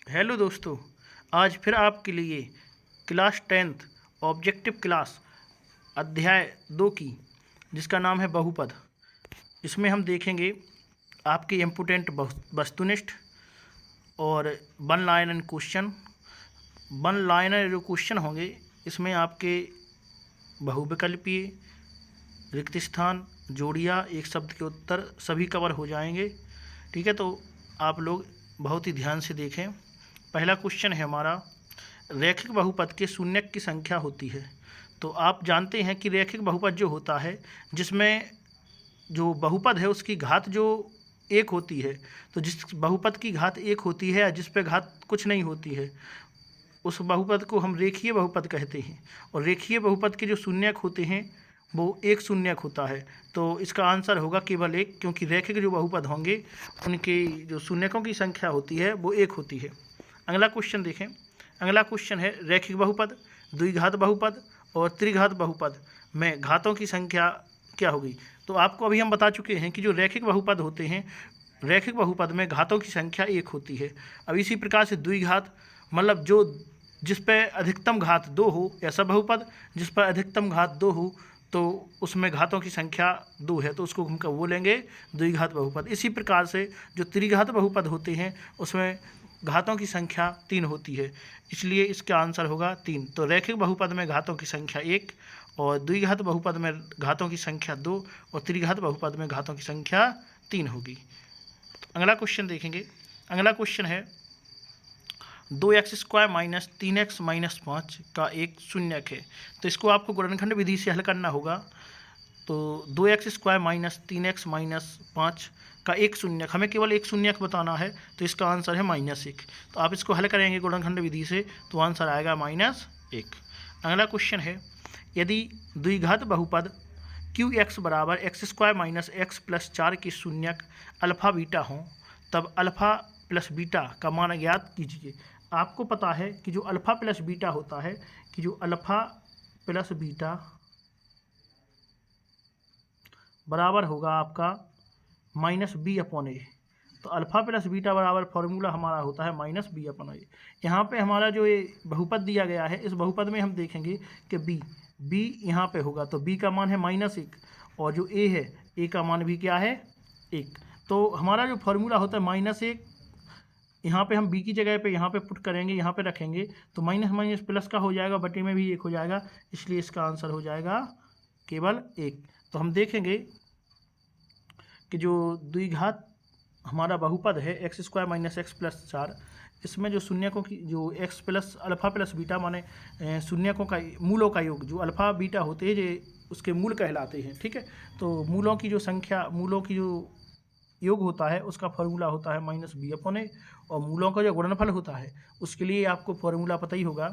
Hello दोस्तों, आज फिर आपके लिए क्लास 10th ऑब्जेक्टिव क्लास अध्याय 2 की जिसका नाम है बहुपद। इसमें हम देखेंगे आपके इम्पोर्टेंट वस्तुनिष्ठ और one liner question. One liner जो क्वेश्चन होंगे इसमें आपके बहुविकल्पीय, रिक्त स्थान, जोड़ियाँ, एक शब्द के उत्तर सभी कवर हो जाएंगे। ठीक है, तो आप लोग बहुत ही ध्यान से देखें। पहला क्वेश्चन है हमारा, रैखिक बहुपद के शून्यक की संख्या होती है। तो आप जानते हैं कि रैखिक बहुपद जो होता है जिसमें जो बहुपद है उसकी घात जो एक होती है, तो जिस बहुपद की घात एक होती है या जिस पे घात कुछ नहीं होती है उस बहुपद को हम रेखीय बहुपद कहते हैं। और रेखीय बहुपद के जो शून्यक होते हैं वो एक शून्यक होता है। तो इसका आंसर होगा केवल एक, क्योंकि रैखिक जो बहुपद होंगे उनके जो शून्यकों की संख्या होती है वो एक होती है। अगला क्वेश्चन देखें। अगला क्वेश्चन है, रैखिक बहुपद, द्विघात बहुपद और त्रिघात बहुपद में घातों की संख्या क्या होगी। तो आपको अभी हम बता चुके हैं कि जो रैखिक बहुपद होते हैं, रैखिक बहुपद में घातों की संख्या एक होती है। अब इसी प्रकार से द्विघात मतलब जो जिस पर अधिकतम घात 2 हो, ऐसा बहुपद जिस पर अधिकतम घात 2 हो तो उसमें घातों की संख्या 2 है, तो उसको हम क्या बोलेंगे, द्विघात बहुपद। इसी प्रकार से जो त्रिघात बहुपद होते हैं उसमें घातों की संख्या 3 होती है, इसलिए इसका आंसर होगा 3। तो रैखिक बहुपद में घातों की संख्या 1 और द्विघात बहुपद में घातों की संख्या 2 और त्रिघात बहुपद में घातों की संख्या 3 होगी। तो अगला क्वेश्चन देखेंगे। अगला क्वेश्चन है, 2x² माइनस 3x माइनस 5 का एक शून्यक है। तो इसको आपको गुणनखंड विधि से हल करना होगा। तो 2x² माइनस 3x माइनस 5 का एक शून्यक, हमें केवल एक शून्यक बताना है, तो इसका आंसर है -1। तो आप इसको हल करेंगे गुणनखंड विधि से तो आंसर आएगा -1। अगला क्वेश्चन है, यदि द्विघात बहुपद QX बराबर x² माइनस x प्लस 4 के शून्यक अल्फ़ा बीटा हों तब अल्फ़ा प्लस बीटा का मान ज्ञात कीजिए। आपको पता है कि जो अल्फ़ा प्लस बीटा होता है, कि जो अल्फ़ा प्लस बीटा बराबर होगा आपका -b/a। तो अल्फ़ा प्लस बीटा बराबर फॉर्मूला हमारा होता है -b/a। यहाँ पे हमारा जो ये बहुपद दिया गया है, इस बहुपद में हम देखेंगे कि b यहाँ पे होगा, तो b का मान है -1 और जो a है, a का मान भी क्या है, 1। तो हमारा जो फॉर्मूला होता है -1, यहाँ पे हम b की जगह पे यहाँ पे पुट करेंगे, यहाँ पे रखेंगे तो माइनस माइनस प्लस का हो जाएगा, बटे में भी 1 हो जाएगा, इसलिए इसका आंसर हो जाएगा केवल 1। तो हम देखेंगे कि जो द्विघात हमारा बहुपद है x² माइनस x प्लस 4, इसमें जो शून्यकों की जो x plus alpha plus beta माने शून्यकों का मूलों का योग, जो अल्फ़ा बीटा होते हैं जो उसके मूल कहलाते हैं। ठीक है, तो मूलों की जो संख्या, मूलों की जो योग होता है उसका फॉर्मूला होता है -b/a। और मूलों का जो गुणनफल होता है उसके लिए आपको फॉर्मूला पता ही होगा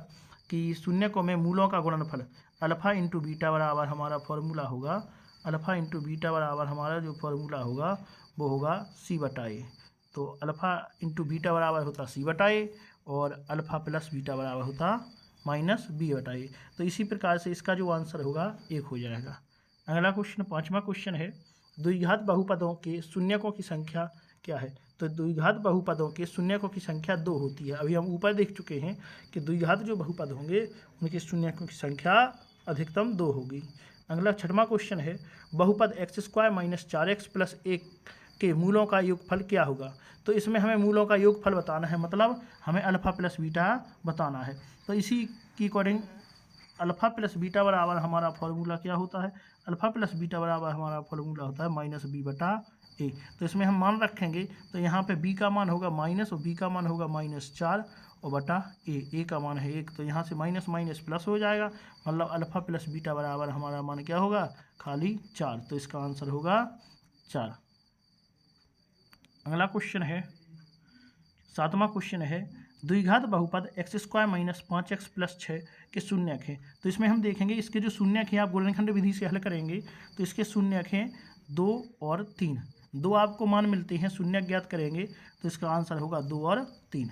कि शून्यकों में मूलों का गुणनफल अल्फ़ा इंटू बीटा बराबर हमारा फॉर्मूला होगा, अल्फ़ा इंटू बीटा बराबर हमारा जो फॉर्मूला होगा वो होगा c/a। तो अल्फ़ा इंटू बीटा बराबर होता c/a और अल्फ़ा प्लस बीटा बराबर होता -b/a। तो इसी प्रकार से इसका जो आंसर होगा 1 हो जाएगा। अगला क्वेश्चन, 5वां क्वेश्चन है, द्विघात बहुपदों के शून्यकों की संख्या क्या है। तो द्विघात बहुपदों के शून्यकों की संख्या 2 होती है। अभी हम ऊपर देख चुके हैं कि द्विघात जो बहुपद होंगे उनके शून्यकों की संख्या अधिकतम 2 होगी। अगला 6वां क्वेश्चन है, बहुपद x² माइनस 4x प्लस 1 के मूलों का योगफल क्या होगा। तो इसमें हमें मूलों का योगफल बताना है, मतलब हमें अल्फ़ा प्लस बीटा बताना है। तो इसी की अकॉर्डिंग अल्फ़ा प्लस बीटा बराबर हमारा फॉर्मूला क्या होता है, अल्फ़ा प्लस बीटा बराबर हमारा फॉर्मूला होता है -b/a। तो इसमें हम मान रखेंगे, तो यहाँ पे b का मान होगा माइनस और b का मान होगा -4 और बटा a का मान है 1। तो यहाँ से माइनस माइनस प्लस हो जाएगा, मतलब अल्फ़ा प्लस बीटा बराबर हमारा मान क्या होगा, खाली 4। तो इसका आंसर होगा 4। अगला क्वेश्चन है, 7वां क्वेश्चन है, द्विघात बहुपद x² माइनस 5x प्लस 6 के शून्यक हैं। तो इसमें हम देखेंगे इसके जो शून्यक हैं, आप गुणनखंड विधि से हल करेंगे तो इसके शून्यक हैं 2 और 3। 2 आपको मान मिलते हैं, शून्यक ज्ञात करेंगे तो इसका आंसर होगा 2 और 3।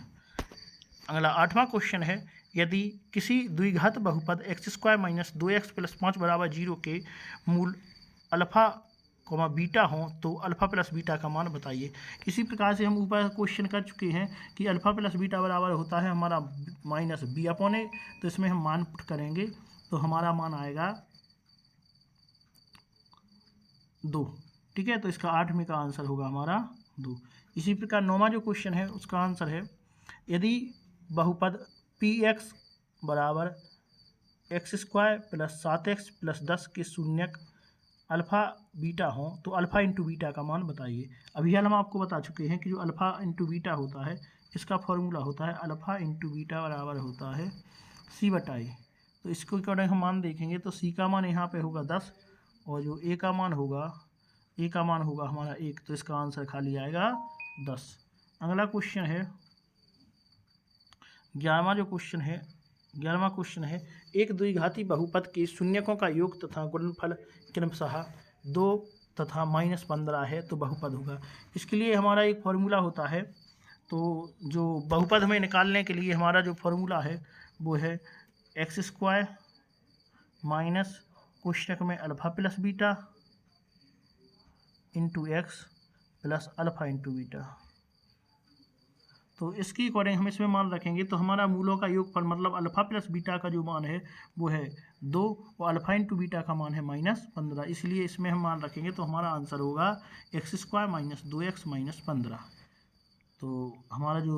अगला 8वां क्वेश्चन है, यदि किसी द्विघात बहुपद x² माइनस 2x प्लस 5 बराबर 0 के मूल अल्फ़ा कॉमा बीटा हो तो अल्फ़ा प्लस बीटा का मान बताइए। इसी प्रकार से हम ऊपर क्वेश्चन कर चुके हैं कि अल्फ़ा प्लस बीटा बराबर होता है हमारा माइनस बी अपॉन ए। तो इसमें हम मान पुट करेंगे तो हमारा मान आएगा 2। ठीक है, तो इसका 8वें का आंसर होगा हमारा 2। इसी प्रकार 9वां जो क्वेश्चन है उसका आंसर है, यदि बहुपद पी एक्स बराबर x square plus 7x plus 10 के शून्यक अल्फ़ा बीटा हो तो अल्फ़ा इंटू बीटा का मान बताइए। अभी हाल हम आपको बता चुके हैं कि जो अल्फ़ा इंटू बीटा होता है इसका फॉर्मूला होता है अल्फ़ा इंटू बीटा बराबर होता है c/a। तो इसको अकॉर्डिंग हम मान देखेंगे तो c का मान यहाँ पे होगा 10 और जो a का मान होगा हमारा 1। तो इसका आंसर खाली आएगा 10। अगला क्वेश्चन है 11वां क्वेश्चन है एक द्विघाती बहुपद के शून्यकों का योग तथा गुणनफल क्रमशः 2 तथा -15 है तो बहुपद होगा। इसके लिए हमारा एक फॉर्मूला होता है, तो जो बहुपद हमें निकालने के लिए हमारा जो फॉर्मूला है वो है एक्स स्क्वायर माइनस कोष्टक में alpha plus beta into x plus alpha into beta. तो इसकी अकॉर्डिंग हम इसमें मान रखेंगे तो हमारा मूलों का योगफल मतलब अल्फ़ा प्लस बीटा का जो मान है वो है 2 और अल्फ़ा इंटू बीटा का मान है -15। इसलिए इसमें हम मान रखेंगे तो हमारा आंसर होगा x square minus 2x minus 15। तो हमारा जो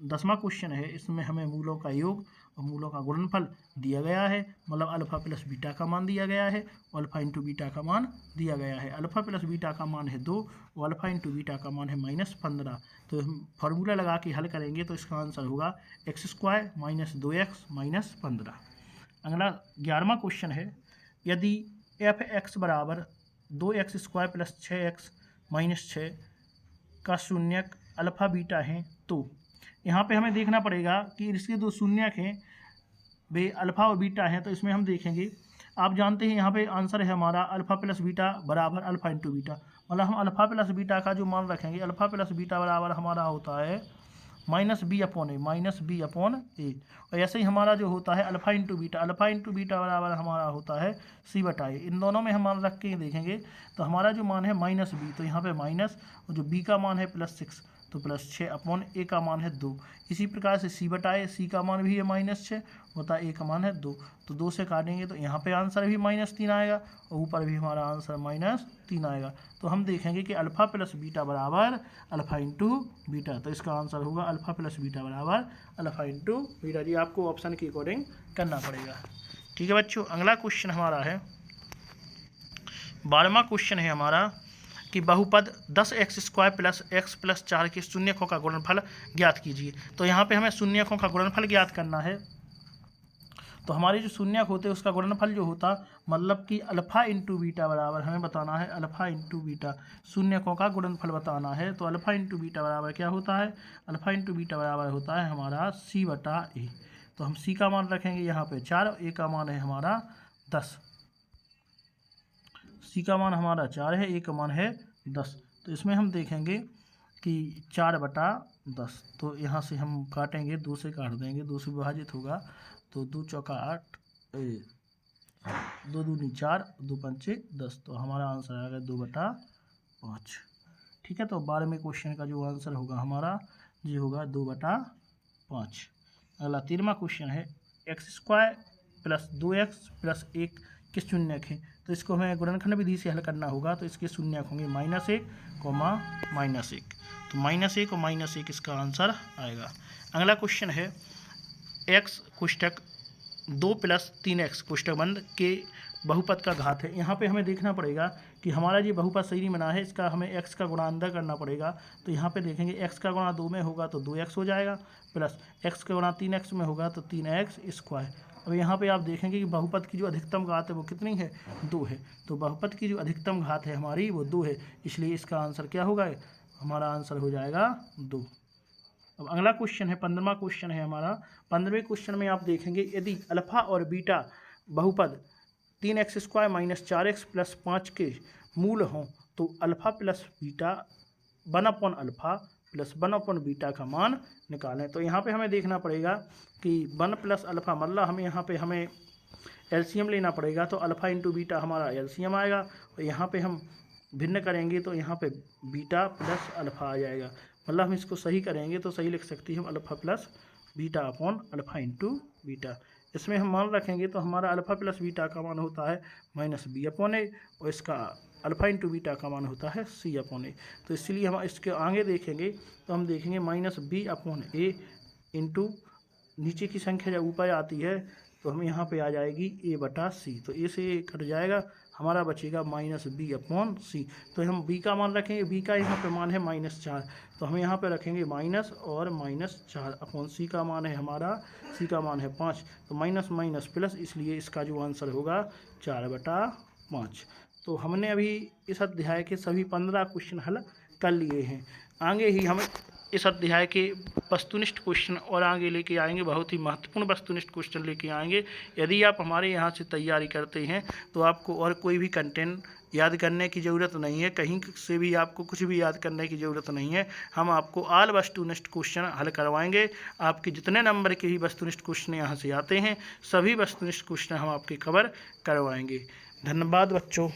10वां क्वेश्चन है इसमें हमें मूलों का योग और मूलों का गुणनफल दिया गया है, मतलब अल्फ़ा प्लस बीटा का मान दिया गया है और अल्फ़ा इंटू बीटा का मान दिया गया है। अल्फ़ा प्लस बीटा का मान है 2 और अल्फ़ा इंटू बीटा का मान है -15। तो हम फार्मूला लगा के हल करेंगे तो इसका आंसर होगा x square minus 2x minus 15। अगला 11वां क्वेश्चन है, यदि एफ एक्स बराबर 2x square plus 6x minus 6 का शून्यक अल्फ़ा बीटा है तो यहाँ पे हमें देखना पड़ेगा कि इसके दो शून्यक हैं वे अल्फ़ा और बीटा हैं। तो इसमें हम देखेंगे, आप जानते हैं यहाँ पे आंसर है हमारा अल्फ़ा प्लस बीटा बराबर अल्फ़ा इंटू बीटा, मतलब हम अल्फ़ा प्लस बीटा का जो मान रखेंगे अल्फ़ा प्लस बीटा बराबर हमारा होता है -b अपॉन ए। और ऐसे ही हमारा जो होता है अल्फ़ा इंटू बीटा बराबर हमारा होता है c/a। इन दोनों में हम मान रख के देखेंगे तो हमारा जो मान है -b, तो यहाँ पे माइनस और जो b का मान है +6 तो +6 अपॉन a का मान है 2। इसी प्रकार से c/a का मान भी है -6 होता है a का मान है 2। तो 2 से काटेंगे तो यहाँ पे आंसर भी -3 आएगा और ऊपर भी हमारा आंसर -3 आएगा। तो हम देखेंगे कि अल्फ़ा प्लस बीटा बराबर अल्फ़ा इंटू बीटा। तो इसका आंसर होगा अल्फ़ा प्लस बीटा बराबर अल्फ़ा इंटू बीटा। जी आपको ऑप्शन के अकॉर्डिंग करना पड़ेगा। ठीक है बच्चों, अगला क्वेश्चन हमारा है 12वां क्वेश्चन है हमारा कि बहुपद 10x square plus x plus 4 के शून्यकों का गुणनफल ज्ञात कीजिए। तो यहाँ पे हमें शून्यकों का गुणनफल ज्ञात करना है। तो हमारे जो शून्यक होते हैं उसका गुणनफल जो होता मतलब कि अल्फ़ा इंटू बीटा बराबर हमें बताना है अल्फ़ा इंटू बीटा, शून्यकों का गुणनफल बताना है। तो अल्फ़ा इंटू बीटा बराबर क्या होता है, अल्फ़ा इंटू बीटा बराबर होता है हमारा c/a। तो हम c का मान रखेंगे यहाँ पे 4 और a का मान है हमारा 10। c का मान हमारा 4 है, a का मान है 10। तो इसमें हम देखेंगे कि 4/10। तो यहाँ से हम काटेंगे, 2 से काट देंगे, 2 से विभाजित होगा तो 2 चौका 8, 2 दूनी 4, 2 पंचे 10। तो हमारा आंसर आएगा 2/5। ठीक है, तो 12वें क्वेश्चन का जो आंसर होगा हमारा ये होगा 2/5। अगला 13वां क्वेश्चन है x square plus 2x plus 1 के शून्यक है। तो इसको हमें गुणनखंड विधि से हल करना होगा। तो इसके शून्यक होंगे -1, -1। तो -1 और -1 इसका आंसर आएगा। अगला क्वेश्चन है x कोष्टक 2 प्लस 3x कोष्टक बंद के बहुपद का घात है। यहाँ पे हमें देखना पड़ेगा कि हमारा ये बहुपद सही नहीं बना है, इसका हमें x का गुणा अंदर करना पड़ेगा। तो यहाँ पे देखेंगे x का गुणा 2 में होगा तो 2x हो जाएगा, प्लस x का गुणा 3x में होगा तो 3x स्क्वायर। अब यहाँ पे आप देखेंगे कि बहुपद की जो अधिकतम घात है वो कितनी है, 2 है। तो बहुपद की जो अधिकतम घात है हमारी वो 2 है, इसलिए इसका आंसर क्या होगा, हमारा आंसर हो जाएगा 2। अब अगला क्वेश्चन है 15वां क्वेश्चन है हमारा। 15वें क्वेश्चन में आप देखेंगे यदि अल्फ़ा और बीटा बहुपद 3x square minus 4x plus 5 के मूल हों तो अल्फ़ा प्लस बीटा 1/अल्फ़ा प्लस 1/बीटा का मान निकालें। तो यहाँ पे हमें देखना पड़ेगा कि 1 प्लस अल्फ़ा मतलब हमें एलसीएम लेना पड़ेगा। तो अल्फ़ा इंटू बीटा हमारा एलसीएम आएगा और यहाँ पे हम भिन्न करेंगे तो यहाँ पे बीटा प्लस अल्फ़ा आ जाएगा। मतलब हम इसको सही करेंगे तो सही लिख सकते हैं हम alpha plus beta upon alpha into beta. इसमें हम मान रखेंगे तो हमारा अल्फ़ा प्लस बीटा का मान होता है माइनस बी अपॉन ए, और इसका अल्फ़ा इंटू बीटा का मान होता है सी अपॉन ए। तो इसलिए हम इसके आगे देखेंगे तो हम देखेंगे माइनस बी अपॉन ए इंटू नीचे की संख्या जब ऊपर आती है तो हम यहाँ पे आ जाएगी ए बटा सी, तो ए से कट जाएगा, हमारा बचेगा माइनस बी अपॉन सी। तो हम बी का मान रखेंगे, बी का यहाँ पे मान है -4, तो हम यहाँ पे रखेंगे माइनस और -4 अपॉन सी का मान है हमारा, सी का मान है 5, तो माइनस माइनस प्लस, इसलिए इसका जो आंसर होगा 4/5। तो हमने अभी इस अध्याय के सभी 15 क्वेश्चन हल कर लिए हैं। आगे ही हम इस अध्याय के वस्तुनिष्ठ क्वेश्चन और आगे लेके आएंगे, बहुत ही महत्वपूर्ण वस्तुनिष्ठ क्वेश्चन लेके आएंगे। यदि आप हमारे यहाँ से तैयारी करते हैं तो आपको और कोई भी कंटेंट याद करने की ज़रूरत नहीं है, कहीं से भी आपको कुछ भी याद करने की ज़रूरत नहीं है। हम आपको ऑल वस्तुनिष्ठ क्वेश्चन हल करवाएंगे। आपके जितने नंबर के भी वस्तुनिष्ठ क्वेश्चन यहाँ से आते हैं, सभी वस्तुनिष्ठ क्वेश्चन हम आपके कवर करवाएंगे। धन्यवाद बच्चों।